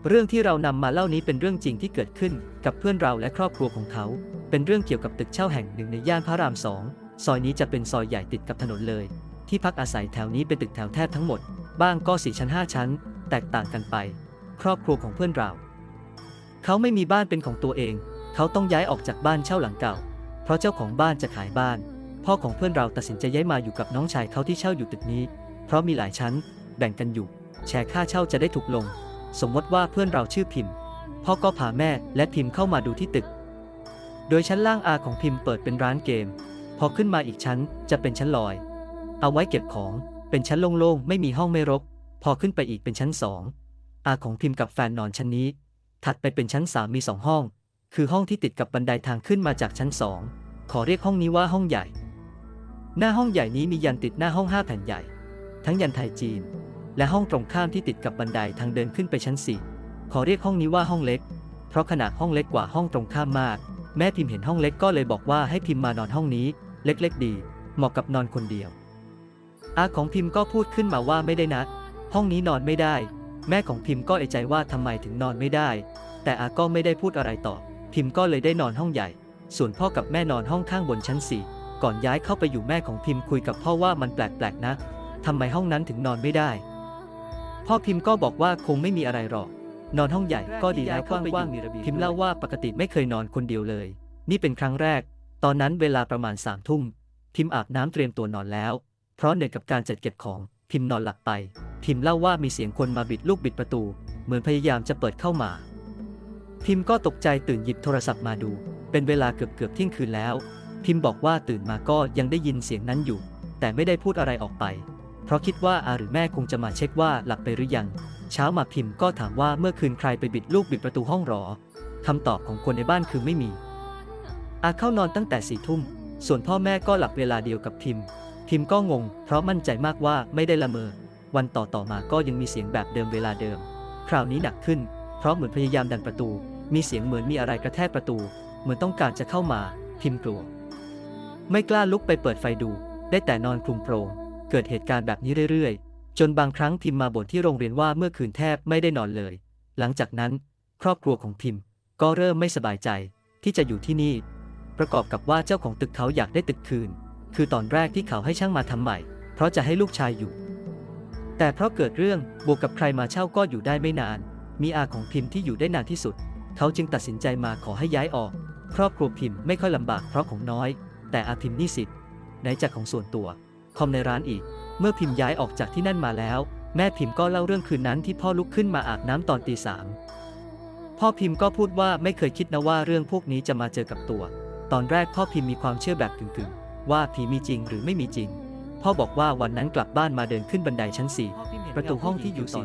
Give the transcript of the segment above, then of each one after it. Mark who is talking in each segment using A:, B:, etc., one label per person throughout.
A: เรื่องที่เรานำมาเล่านี้เป็นเรื่องจริงที่เกิดขึ้นกับเพื่อนเราและครอบครัวของเขาเป็นเรื่องเกี่ยวกับตึกเช่าแห่งหนึ่งในย่านพระราม 2ซอยนี้จะเป็นซอยใหญ่ติดกับถนนเลยที่พักอาศัยแถวนี้เป็นตึกแถวแทบทั้งหมดบ้างก็4 ชั้น 5 ชั้นแตกต่างกันไปครอบครัวของเพื่อนเราเขาไม่มีบ้านเป็นของตัวเองเขาต้องย้ายออกจากบ้านเช่าหลังเก่าเพราะเจ้าของบ้านจะขายบ้านพ่อของเพื่อนเราตัดสินใจย้ายมาอยู่กับน้องชายเขาที่เช่าอยู่ตึกนี้เพราะมีหลายชั้นแบ่งกันอยู่แชร์ค่าเช่าจะได้ถูกลงสมมติว่าเพื่อนเราชื่อพิมพ์พ่อก็พาแม่และพิมพ์เข้ามาดูที่ตึกโดยชั้นล่างอาของพิมพ์เปิดเป็นร้านเกมพอขึ้นมาอีกชั้นจะเป็นชั้นลอยเอาไว้เก็บของเป็นชั้นโล่งๆไม่มีห้องไม่รกพอขึ้นไปอีกเป็นชั้น2อาของพิมพ์กับแฟนนอนชั้นนี้ถัดไปเป็นชั้น3มี2ห้องคือห้องที่ติดกับบันไดทางขึ้นมาจากชั้น2ขอเรียกห้องนี้ว่าห้องใหญ่หน้าห้องใหญ่นี้มียันติดหน้าห้อง5แผ่นใหญ่ทั้งยันไทยจีนและห้องตรงข้ามที่ติดกับบันไดทางเดินขึ้นไปชั้น4ขอเรียกห้องนี้ว่าห้องเล็กเพราะขนาดห้องเล็กกว่าห้องตรงข้ามมากแม่พิมพ์เห็นห้องเล็กก็เลยบอกว่าให้พิมพ์มานอนห้องนี้เล็กๆดีเหมาะกับนอนคนเดียวอาของพิมพ์ก็พูดขึ้นมาว่าไม่ได้นะห้องนี้นอนไม่ได้แม่ของพิมพ์ก็เอะใจว่าทำไมถึงนอนไม่ได้แต่อาก็ไม่ได้พูดอะไรต่อพิมพ์ก็เลยได้นอนห้องใหญ่ส่วนพ่อกับแม่นอนห้องข้างบนชั้น4ก่อนย้ายเข้าไปอยู่แม่ของพิมพ์คุยกับพ่อว่ามันแปลกๆนะทำไมห้องนั้นถึงนอนไม่ได้พ่อพิมพ์ก็บอกว่าคงไม่มีอะไรหรอกนอนห้องใหญ่ก็ดีแล้วกว้างๆมีระเบียงพิมพ์เล่าว่าปกติไม่เคยนอนคนเดียวเลยนี่เป็นครั้งแรกตอนนั้นเวลาประมาณ3 ทุ่มพิมพ์อาบน้ำเตรียมตัวนอนแล้วเพราะเหนื่อยกับการจัดเก็บของพิมพ์นอนหลับไปพิมพ์เล่าว่ามีเสียงคนมาบิดลูกบิดประตูเหมือนพยายามจะเปิดเข้ามาพิมพ์ก็ตกใจตื่นหยิบโทรศัพท์มาดูเป็นเวลาเกือบเที่ยงคืนแล้วพิมพ์บอกว่าตื่นมาก็ยังได้ยินเสียงนั้นอยู่แต่ไม่ได้พูดอะไรออกไปเพราะคิดว่าอาหรือแม่คงจะมาเช็คว่าหลับไปหรือยังเช้ามาพิมพ์ก็ถามว่าเมื่อคืนใครไปบิดลูกบิดประตูห้องหรอคำตอบของคนในบ้านคือไม่มีอาเข้านอนตั้งแต่4 ทุ่มส่วนพ่อแม่ก็หลับเวลาเดียวกับพิมพ์ก็งงเพราะมั่นใจมากว่าไม่ได้ละเมอวันต่อมาก็ยังมีเสียงแบบเดิมเวลาเดิมคราวนี้หนักขึ้นเพราะเหมือนพยายามดันประตูมีเสียงเหมือนมีอะไรกระแทกประตูเหมือนต้องการจะเข้ามาพิมพ์กลัวไม่กล้าลุกไปเปิดไฟดูได้แต่นอนคลุมโปรงเกิดเหตุการณ์แบบนี้เรื่อยๆจนบางครั้งพิมพ์มาบ่นที่โรงเรียนว่าเมื่อคืนแทบไม่ได้นอนเลยหลังจากนั้นครอบครัวของพิมพ์ก็เริ่มไม่สบายใจที่จะอยู่ที่นี่ประกอบกับว่าเจ้าของตึกเขาอยากได้ตึกคืนคือตอนแรกที่เขาให้ช่างมาทำใหม่เพราะจะให้ลูกชายอยู่แต่เพราะเกิดเรื่องบวกกับใครมาเช่าก็อยู่ได้ไม่นานมีอาของพิมพ์ที่อยู่ได้นานที่สุดเขาจึงตัดสินใจมาขอให้ย้ายออกครอบครัวพิมพ์ไม่ค่อยลำบากเพราะของน้อยแต่อาพิมพ์นี่สิทธิ์ไหนจากของส่วนตัวคอมในร้านอีกเมื่อพิมพ์ย้ายออกจากที่นั่นมาแล้วแม่พิมพ์ก็เล่าเรื่องคืนนั้นที่พ่อลุกขึ้นมาอาบน้ำตอนตี 3พ่อพิมพ์ก็พูดว่าไม่เคยคิดนะว่าเรื่องพวกนี้จะมาเจอกับตัวตอนแรกพ่อพิมพ์มีความเชื่อแบบกึ่งๆว่าผีมีจริงหรือไม่มีจริงพ่อบอกว่าวันนั้นกลับบ้านมาเดินขึ้นบันไดชั้น4ประตูห้องที่อยู่สี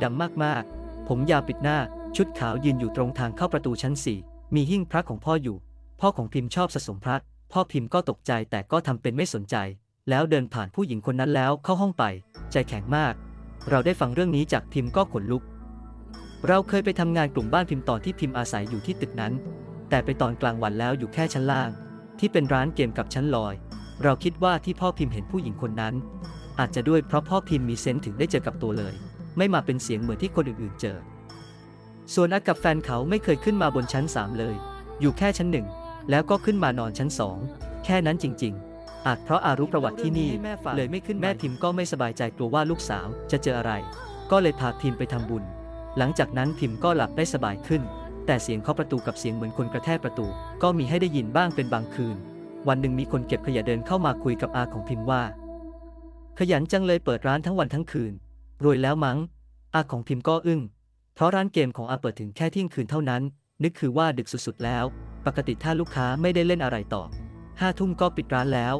A: ดำมากๆผมยาวปิดหน้าชุดขาวยืนอยู่ตรงทางเข้าประตูชั้น4มีหิ้งพระของพ่ออยู่พ่อของพิมพ์ชอบสะสมพระพ่อพิมพ์ก็ตกใจแต่ก็ทำเป็นไม่สนใจแล้วเดินผ่านผู้หญิงคนนั้นแล้วเข้าห้องไปใจแข็งมากเราได้ฟังเรื่องนี้จากพิมพ์ก็ขนลุกเราเคยไปทำงานกลุ่มบ้านพิมพ์ตอนที่พิมพ์อาศัยอยู่ที่ตึกนั้นแต่ไปตอนกลางวันแล้วอยู่แค่ชั้นล่างที่เป็นร้านเกมกับชั้นลอยเราคิดว่าที่พ่อพิมพ์เห็นผู้หญิงคนนั้นอาจจะด้วยเพราะพ่อพิมพ์มีเซนส์ถึงได้เจอกับตัวเลยไม่มาเป็นเสียงเหมือนที่คนอื่นๆเจอส่วนอากับแฟนเขาไม่เคยขึ้นมาบนชั้น3เลยอยู่แค่ชั้น1แล้วก็ขึ้นมานอนชั้น2แค่นั้นจริงๆอาจเพราะอารู้ประวัติที่นี่เลยไม่ขึ้นแม่พิมพ์ก็ไม่สบายใจกลัวว่าลูกสาวจะเจออะไรก็เลยพาพิมพ์ไปทำบุญหลังจากนั้นพิมพ์ก็หลับได้สบายขึ้นแต่เสียงเคาะประตูกับเสียงเหมือนคนกระแทกประตูก็มีให้ได้ยินบ้างเป็นบางคืนวันหนึ่งมีคนเก็บขยะเดินเข้ามาคุยกับอาของพิมพ์ว่าขยันจังเลยเปิดร้านทั้งวันทั้งคืนรวยแล้วมั้งอาของพิมพ์ก็อึ้งเพราะร้านเกมของอาเปิดถึงแค่เที่ยงคืนเท่านั้นนึกคือว่าดึกสุดๆแล้วปกติถ้าลูกค้าไม่ได้เล่นอะไรต่อ5 ทุ่มก็ปิดร้านแล้ว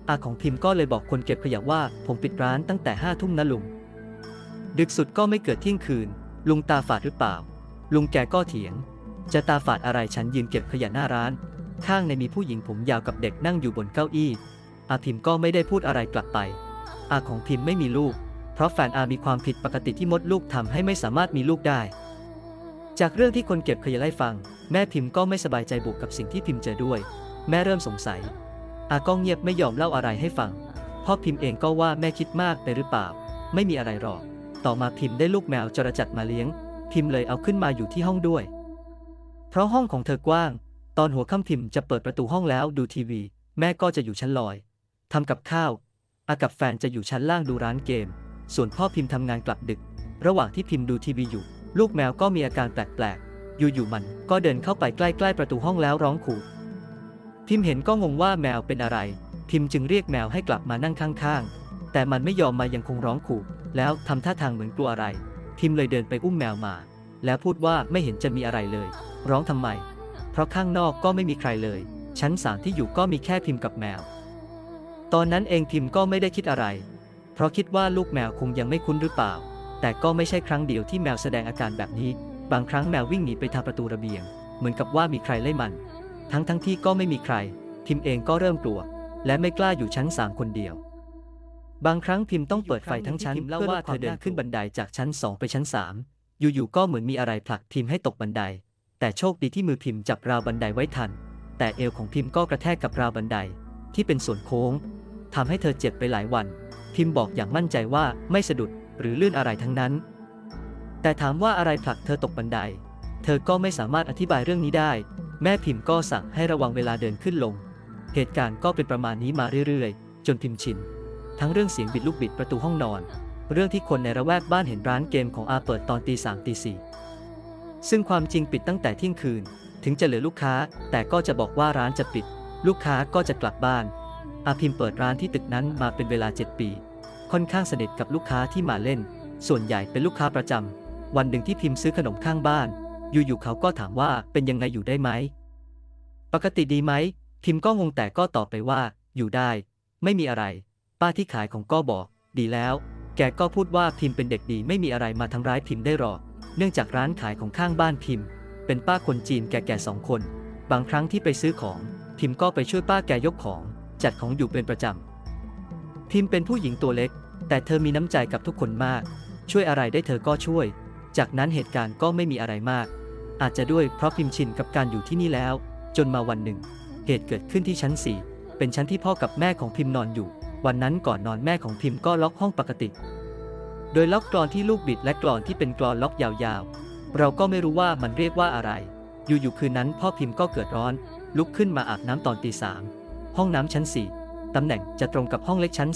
A: อาของพิมพ์ก็เลยบอกคนเก็บขยะว่าผมปิดร้านตั้งแต่5 ทุ่มนะลุงดึกสุดก็ไม่เกิดเที่ยงคืนลุงตาฝาดหรือเปล่าลุงแกก็เถียงจะตาฝาดอะไรฉันยืนเก็บขยะหน้าร้านข้างในมีผู้หญิงผมยาวกับเด็กนั่งอยู่บนเก้าอี้อาพิมพ์ก็ไม่ได้พูดอะไรกลับไปอาของพิมพ์ไม่มีลูกเพราะแฟนอามีความผิดปกติที่มดลูกทำให้ไม่สามารถมีลูกได้จากเรื่องที่คนเก็บขยะไล่ฟังแม่พิมพ์ก็ไม่สบายใจบวกกับสิ่งที่พิมพ์เจอด้วยแม่เริ่มสงสัยอาก็เงียบไม่ยอมเล่าอะไรให้ฟังพ่อพิมพ์เองก็ว่าแม่คิดมากไปหรือเปล่าไม่มีอะไรหรอกต่อมาพิมพ์ได้ลูกแมวจรจัดมาเลี้ยง พิมพ์เลยเอาขึ้นมาอยู่ที่ห้องด้วยเพราะห้องของเธอกว้างตอนหัวค่ำพิมพ์จะเปิดประตูห้องแล้วดูทีวีแม่ก็จะอยู่ชั้นลอยทำกับข้าวอากับแฟนจะอยู่ชั้นล่างดูร้านเกมส่วนพ่อพิมพ์ทำงานกลับดึกระหว่างที่พิมพ์ดูทีวีอยู่ลูกแมวก็มีอาการแปลกๆอยู่ๆมันก็เดินเข้าไปใกล้ๆประตูห้องแล้วร้องขู่พิมพ์เห็นก็งงว่าแมวเป็นอะไรพิมพ์จึงเรียกแมวให้กลับมานั่งข้างๆแต่มันไม่ยอมมายังคงร้องขู่แล้วทำท่าทางเหมือนกลัวอะไรพิมพ์เลยเดินไปอุ้มแมวมาแล้วพูดว่าไม่เห็นจะมีอะไรเลยร้องทำไมเพราะข้างนอกก็ไม่มีใครเลยชั้น3ที่อยู่ก็มีแค่พิมพ์กับแมวตอนนั้นเองพิมพ์ก็ไม่ได้คิดอะไรเพราะคิดว่าลูกแมวคงยังไม่คุ้นหรือเปล่าแต่ก็ไม่ใช่ครั้งเดียวที่แมวแสดงอาการแบบนี้บางครั้งแมววิ่งหนีไปทางประตูระเบียงเหมือนกับว่ามีใครไล่มันทั้งที่ก็ไม่มีใครพิมพ์เองก็เริ่มกลัวและไม่กล้าอยู่ชั้น3คนเดียวบางครั้งพิมพ์ต้องเปิดไฟทั้งชั้นเพื่อว่าเธอเดินขึ้นบันไดจากชั้น2ไปชั้น3อยู่ๆก็เหมือนมีอะไรผลักพิมพ์ให้ตกบันไดแต่โชคดีที่มือพิมพ์จับราวบันไดไว้ทันแต่เอวของพิมพ์ก็กระแทกกับราวบันไดที่เป็นส่วนโค้งทำให้เธอเจ็บไปหลายวันพิมพ์บอกอย่างมั่นใจว่าไม่สะดุดหรือลื่นอะไรทั้งนั้นแต่ถามว่าอะไรผลักเธอตกบันไดเธอก็ไม่สามารถอธิบายเรื่องนี้ได้แม่พิมพ์ก็สั่งให้ระวังเวลาเดินขึ้นลงเหตุการณ์ก็เป็นประมาณนี้มาเรื่อยๆจนพิมพ์ชินทั้งเรื่องเสียงบิดลูกบิดประตูห้องนอนเรื่องที่คนในระแวกบ้านเห็นร้านเกมของอาเปิดตอนตี 3 ตี 4ซึ่งความจริงปิดตั้งแต่เที่ยงคืนถึงจะเหลือลูกค้าแต่ก็จะบอกว่าร้านจะปิดลูกค้าก็จะกลับบ้านอาพิมพ์เปิดร้านที่ตึกนั้นมาเป็นเวลา7 ปีค่อนข้างสนิทกับลูกค้าที่มาเล่นส่วนใหญ่เป็นลูกค้าประจำวันหนึ่งที่พิมพ์ซื้อขนมข้างบ้านอยู่ๆเขาก็ถามว่าเป็นยังไงอยู่ได้ไหมปกติดีไหมพิมพ์ก็งงแต่ก็ตอบไปว่าอยู่ได้ไม่มีอะไรป้าที่ขายของก็บอกดีแล้วแกก็พูดว่าพิมพ์เป็นเด็กดีไม่มีอะไรมาทำร้ายพิมพ์ได้หรอกเนื่องจากร้านขายของข้างบ้านพิมพ์เป็นป้าคนจีนแก่ๆ2 คนบางครั้งที่ไปซื้อของพิมพ์ก็ไปช่วยป้าแกยกของจัดของอยู่เป็นประจำพิมพ์เป็นผู้หญิงตัวเล็กแต่เธอมีน้ำใจกับทุกคนมากช่วยอะไรได้เธอก็ช่วยจากนั้นเหตุการณ์ก็ไม่มีอะไรมากอาจจะด้วยเพราะพิมพ์ชินกับการอยู่ที่นี่แล้วจนมาวันหนึ่งเหตุเกิดขึ้นที่ชั้น4เป็นชั้นที่พ่อกับแม่ของพิมพ์นอนอยู่วันนั้นก่อนนอนแม่ของพิมพ์ก็ล็อกห้องปกติโดยล็อกกลอนที่ลูกบิดและกลอนที่เป็นกลอนล็อกยาวๆเราก็ไม่รู้ว่ามันเรียกว่าอะไรอยู่ๆคืนนั้นพ่อพิมพ์ก็เกิดร้อนลุกขึ้นมาอาบน้ำตอนตี 3ห้องน้ำชั้น4ตำแหน่งจะตรงกับห้องเล็กชั้น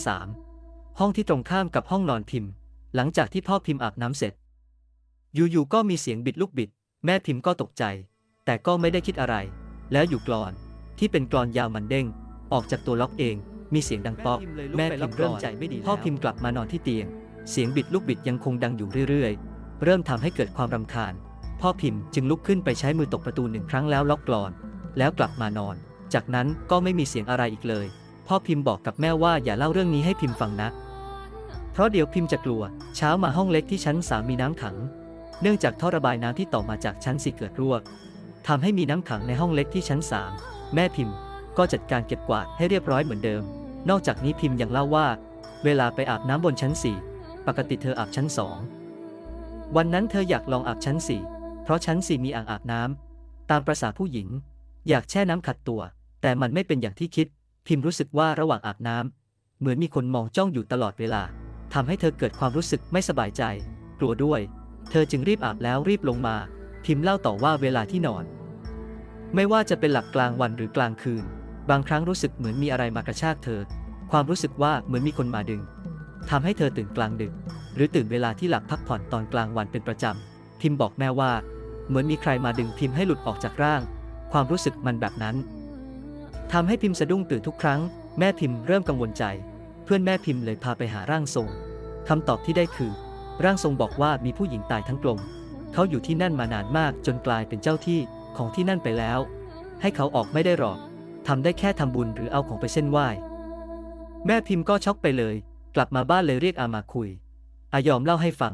A: 3ห้องที่ตรงข้ามกับห้องนอนพิมพ์หลังจากที่พ่อพิมพ์อาบน้ำเสร็จอยู่ๆก็มีเสียงบิดลูกบิดแม่พิมพ์ก็ตกใจแต่ก็ไม่ได้คิดอะไรแล้วอยู่กลอนที่เป็นกลอนยาวมันเด้งออกจากตัวล็อกเองมีเสียงดังป๊อกแม่พิมพ์เริ่มใจไม่ดีพ่อพิมพ์กลับมานอนที่เตียงเสียงบิดลูกบิดยังคงดังอยู่เรื่อยๆเริ่มทำให้เกิดความรำคาญพ่อพิมพ์จึงลุกขึ้นไปใช้มือตบประตู1 ครั้งแล้วล็อกกลอนแล้วกลับมานอนจากนั้นก็ไม่มีเสียงอะไรอีกเลยพ่อพิมพ์บอกกับแม่ว่าอย่าเล่าเรื่องนี้ให้พิมพ์ฟังนะเพราะเดี๋ยวพิมพ์จะกลัวเช้ามาห้องเล็กที่ชั้น3มีน้ำขังเนื่องจากท่อระบายน้ำที่ต่อมาจากชั้น4เกิดรั่วทำให้มีน้ำขังในห้องเล็กที่ชั้น3แม่พิมพ์ก็จัดการเก็บกวาดให้เรียบร้อยเหมือนเดิมนอกจากนี้พิมพ์ยังเล่าว่าเวลาไปอาบน้ำบนชั้น4ปกติเธออาบชั้น2วันนั้นเธออยากลองอาบชั้น4เพราะชั้น4มีอ่างอาบน้ำตามประสาผู้หญิงอยากแช่น้ำขัดตัวแต่มันไม่เป็นอย่างที่คิดพิมพ์รู้สึกว่าระหว่างอาบน้ำเหมือนมีคนมองจ้องอยู่ตลอดเวลาทำให้เธอเกิดความรู้สึกไม่สบายใจกลัวด้วยเธอจึงรีบอาบแล้วรีบลงมาพิมพ์เล่าต่อว่าเวลาที่นอนไม่ว่าจะเป็นหลับกลางวันหรือกลางคืนบางครั้งรู้สึกเหมือนมีอะไรมากระชากเธอความรู้สึกว่าเหมือนมีคนมาดึงทำให้เธอตื่นกลางดึกหรือตื่นเวลาที่หลับพักผ่อนตอนกลางวันเป็นประจำพิมพ์บอกแม่ว่าเหมือนมีใครมาดึงพิมพ์ให้หลุดออกจากร่างความรู้สึกมันแบบนั้นทำให้พิมพ์สะดุ้งตื่นทุกครั้งแม่พิมพ์เริ่มกังวลใจเพื่อนแม่พิมพ์เลยพาไปหาร่างทรงคำตอบที่ได้คือร่างทรงบอกว่ามีผู้หญิงตายทั้งกลมเขาอยู่ที่นั่นมานานมากจนกลายเป็นเจ้าที่ของที่นั่นไปแล้วให้เขาออกไม่ได้หรอกทำได้แค่ทำบุญหรือเอาของไปเส้นไหว้แม่พิมพ์ก็ช็อกไปเลยกลับมาบ้านเลยเรียกอามาคุยอายอมเล่าให้ฟัง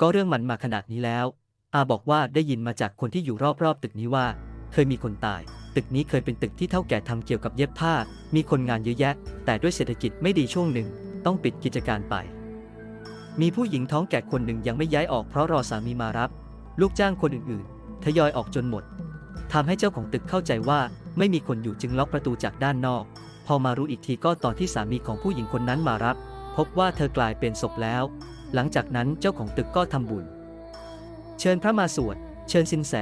A: ก็เรื่องมันมาขนาดนี้แล้วอาบอกว่าได้ยินมาจากคนที่อยู่รอบๆตึกนี้ว่าเคยมีคนตายตึกนี้เคยเป็นตึกที่เฒ่าแก่ทำเกี่ยวกับเย็บผ้ามีคนงานเยอะแยะแต่ด้วยเศรษฐกิจไม่ดีช่วงหนึ่งต้องปิดกิจการไปมีผู้หญิงท้องแก่คนหนึ่งยังไม่ย้ายออกเพราะรอสามีมารับลูกจ้างคนอื่นๆทยอยออกจนหมดทำให้เจ้าของตึกเข้าใจว่าไม่มีคนอยู่จึงล็อกประตูจากด้านนอกพอมารู้อีกทีก็ตอนที่สามีของผู้หญิงคนนั้นมารับพบว่าเธอกลายเป็นศพแล้วหลังจากนั้นเจ้าของตึกก็ทำบุญ เชิญพระมาสวดเชิญสินแส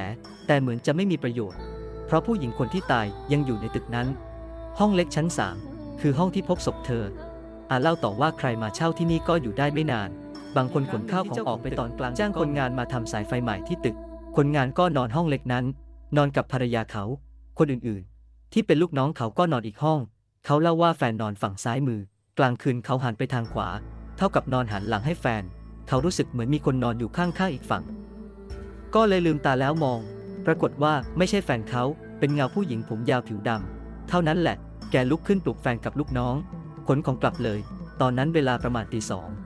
A: แต่เหมือนจะไม่มีประโยชน์เพราะผู้หญิงคนที่ตายยังอยู่ในตึกนั้นห้องเล็กชั้น3คือห้องที่พบศพเธอเล่าต่อว่าใครมาเช่าที่นี่ก็อยู่ได้ไม่นานบางคนขนข้าวของออกไปตอนกลางจ้างคนงานมาทำสายไฟใหม่ที่ตึกคนงานก็นอนห้องเล็กนั้นนอนกับภรรยาเขาคนอื่นๆที่เป็นลูกน้องเขาก็นอนอีกห้องเขาเล่าว่าแฟนนอนฝั่งซ้ายมือกลางคืนเขาหันไปทางขวาเท่ากับนอนหันหลังให้แฟนเขารู้สึกเหมือนมีคนนอนอยู่ข้างๆอีกฝั่งก็เลยลืมตาแล้วมองปรากฏว่าไม่ใช่แฟนเขาเป็นเงาผู้หญิงผมยาวผิวดำเท่านั้นแหละแกลุกขึ้นปลุกแฟนกับลูกน้องขนของกลับเลยตอนนั้นเวลาประมาณตี 2